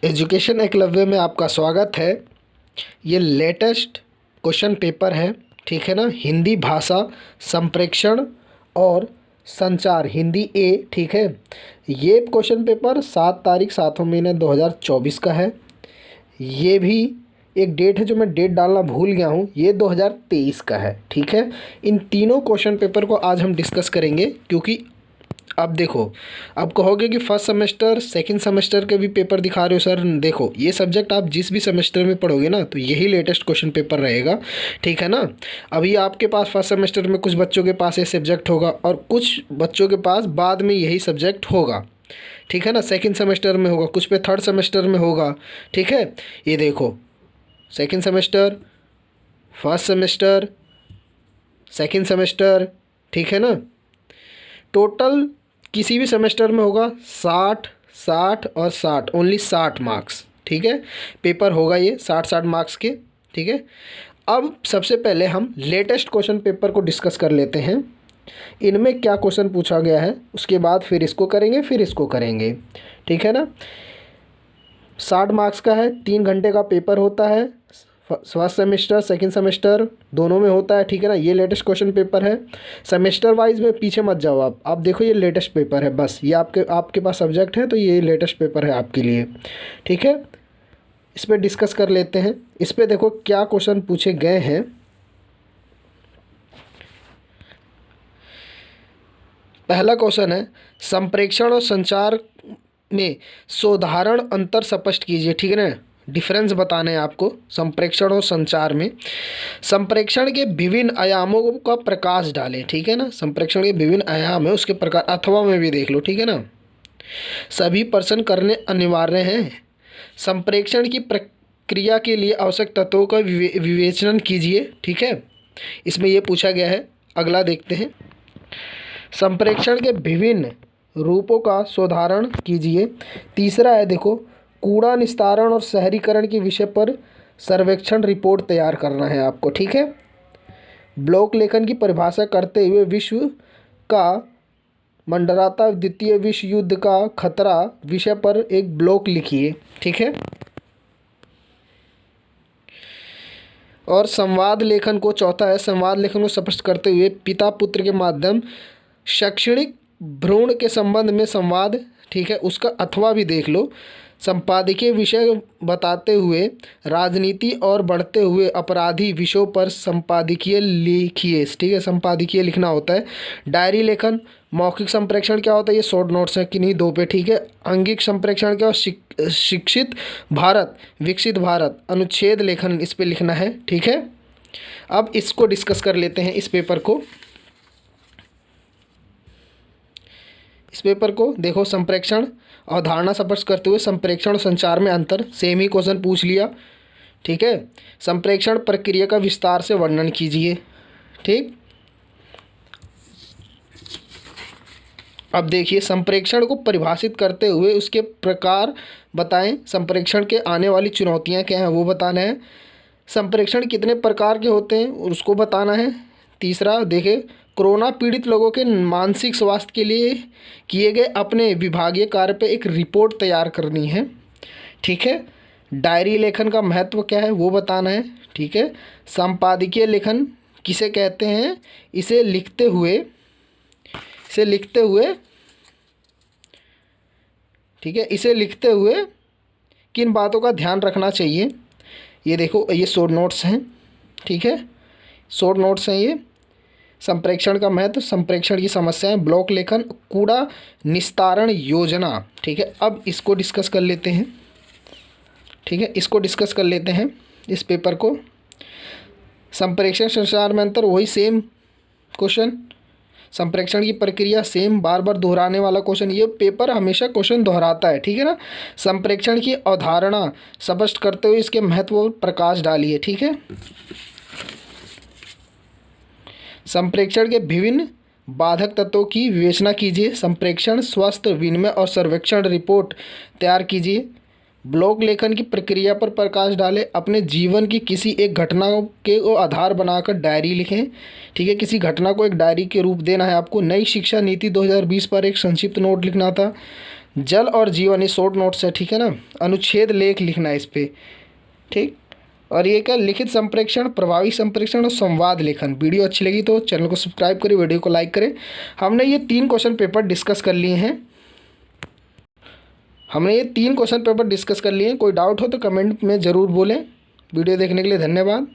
Education Eklavya में आपका स्वागत है। ये लेटेस्ट क्वेश्चन पेपर है, ठीक है ना। हिंदी भाषा संप्रेक्षण और संचार, हिंदी ए, ठीक है। ये क्वेश्चन पेपर 7 तारीख 7वें महीने 2024 का है। ये भी एक डेट है जो मैं डेट डालना भूल गया हूँ, ये 2023 का है, ठीक है। इन तीनों क्वेश्चन पेपर को आज हम डिस्कस करेंगे, क्योंकि अब देखो, अब कहोगे कि फर्स्ट सेमेस्टर सेकंड सेमेस्टर के भी पेपर दिखा रहे हो सर। देखो, ये सब्जेक्ट आप जिस भी सेमेस्टर में पढ़ोगे ना, तो यही लेटेस्ट क्वेश्चन पेपर रहेगा, ठीक है ना। अभी आपके पास फर्स्ट सेमेस्टर में कुछ बच्चों के पास ये सब्जेक्ट होगा और कुछ बच्चों के पास बाद में यही सब्जेक्ट होगा, ठीक है ना। सेकंड सेमेस्टर में होगा, कुछ पे थर्ड सेमेस्टर में होगा, ठीक है। ये देखो, second semester, first semester, second semester, ठीक है ना। टोटल किसी भी सेमेस्टर में होगा 60, 60 और 60, ओनली 60 मार्क्स, ठीक है। पेपर होगा ये 60-60 मार्क्स के, ठीक है। अब सबसे पहले हम लेटेस्ट क्वेश्चन पेपर को डिस्कस कर लेते हैं। इनमें क्या क्वेश्चन पूछा गया है, उसके बाद फिर इसको करेंगे, फिर इसको करेंगे, ठीक है ना। 60 मार्क्स का है, 3 घंटे का पेपर होता है। फर्स्ट सेमेस्टर सेकंड सेमेस्टर दोनों में होता है, ठीक है ना। ये लेटेस्ट क्वेश्चन पेपर है। सेमेस्टर वाइज में पीछे मत जाओ आप देखो, ये लेटेस्ट पेपर है, बस ये आपके पास सब्जेक्ट है तो ये लेटेस्ट पेपर है आपके लिए, ठीक है। इस पर डिस्कस कर लेते हैं। इस पर देखो क्या क्वेश्चन पूछे गए हैं। पहला क्वेश्चन है, संप्रेक्षण और संचार में साधारण अंतर स्पष्ट कीजिए, ठीक है ना। डिफरेंस बताने हैं आपको संप्रेक्षण और संचार में। संप्रेक्षण के विभिन्न आयामों का प्रकाश डालें, ठीक है ना। संप्रेक्षण के विभिन्न आयाम है, उसके प्रकार अथवा में भी देख लो, ठीक है ना। सभी प्रश्न करने अनिवार्य हैं। संप्रेक्षण की प्रक्रिया के लिए आवश्यक तत्वों का विवेचन कीजिए, ठीक है। इसमें यह पूछा गया है। अगला देखते हैं, संप्रेक्षण के विभिन्न रूपों का सुधारण कीजिए। तीसरा है, देखो, कूड़ा निस्तारण और शहरीकरण के विषय पर सर्वेक्षण रिपोर्ट तैयार करना है आपको, ठीक है। ब्लॉक लेखन की परिभाषा करते हुए विश्व का मंडराता द्वितीय विश्व युद्ध का खतरा विषय पर एक ब्लॉक लिखिए, ठीक है। और संवाद लेखन को, चौथा है, संवाद लेखन को स्पष्ट करते हुए पिता पुत्र के माध्यम शैक्षणिक भ्रूण के संबंध में संवाद, ठीक है, उसका अथवा भी देख लो। संपादकीय विषय बताते हुए राजनीति और बढ़ते हुए अपराधी विषयों पर संपादकीय लिखिए, ठीक है। संपादकीय लिखना होता है। डायरी लेखन, मौखिक संप्रेक्षण क्या होता है, ये शॉर्ट नोट्स हैं किन्हीं दो पे, ठीक है। अंगिक संप्रेक्षण क्या, शिक्षित भारत, विकसित भारत, अनुच्छेद लेखन इस पे लिखना है, ठीक है। अब इसको डिस्कस कर लेते हैं, इस पेपर को। इस पेपर को देखो, संप्रेक्षण अवधारणा स्पष्ट करते हुए संप्रेक्षण और संचार में अंतर, सेम ही क्वेश्चन पूछ लिया, ठीक है। संप्रेक्षण प्रक्रिया का विस्तार से वर्णन कीजिए, ठीक। अब देखिए, संप्रेक्षण को परिभाषित करते हुए उसके प्रकार बताएं। संप्रेक्षण के आने वाली चुनौतियां क्या हैं वो बताना है। संप्रेक्षण कितने प्रकार के होते हैं उसको बताना है। तीसरा देखें, कोरोना पीड़ित लोगों के मानसिक स्वास्थ्य के लिए किए गए अपने विभागीय कार्य पे एक रिपोर्ट तैयार करनी है, ठीक है। डायरी लेखन का महत्व क्या है वो बताना है, ठीक है। संपादकीय लेखन किसे कहते हैं, इसे लिखते हुए, ठीक है, इसे लिखते हुए किन बातों का ध्यान रखना चाहिए। ये देखो, ये शॉर्ट नोट्स हैं, ठीक है, शॉर्ट नोट्स हैं ये। संप्रेक्षण का महत्व, संप्रेक्षण की समस्याएं, ब्लॉक लेखन, कूड़ा निस्तारण योजना, ठीक है। अब इसको डिस्कस कर लेते हैं, ठीक है, इसको डिस्कस कर लेते हैं इस पेपर को। संप्रेक्षण संचार में अंतर, वही सेम क्वेश्चन। संप्रेक्षण की प्रक्रिया सेम, बार बार दोहराने वाला क्वेश्चन। ये पेपर हमेशा क्वेश्चन दोहराता है, ठीक है ना। संप्रेक्षण की अवधारणा स्पष्ट करते हुए इसके महत्व पर प्रकाश डालिए, ठीक है। संप्रेक्षण के विभिन्न बाधक तत्वों की विवेचना कीजिए। संप्रेक्षण, स्वस्थ विनिमय और सर्वेक्षण रिपोर्ट तैयार कीजिए। ब्लॉग लेखन की प्रक्रिया पर प्रकाश डालें। अपने जीवन की किसी एक घटना के को आधार बनाकर डायरी लिखें, ठीक है। किसी घटना को एक डायरी के रूप देना है आपको। नई शिक्षा नीति 2020 पर एक संक्षिप्त नोट लिखना था। जल और जीवन, ये शॉर्ट नोट्स है, ठीक है ना। अनुच्छेद लेख लिखना है इस पे, ठीक। और ये क्या, लिखित संप्रेषण, प्रभावी संप्रेषण और संवाद लेखन। वीडियो अच्छी लगी तो चैनल को सब्सक्राइब करें, वीडियो को लाइक करें। हमने ये 3 क्वेश्चन पेपर डिस्कस कर लिए हैं। कोई डाउट हो तो कमेंट में ज़रूर बोलें। वीडियो देखने के लिए धन्यवाद।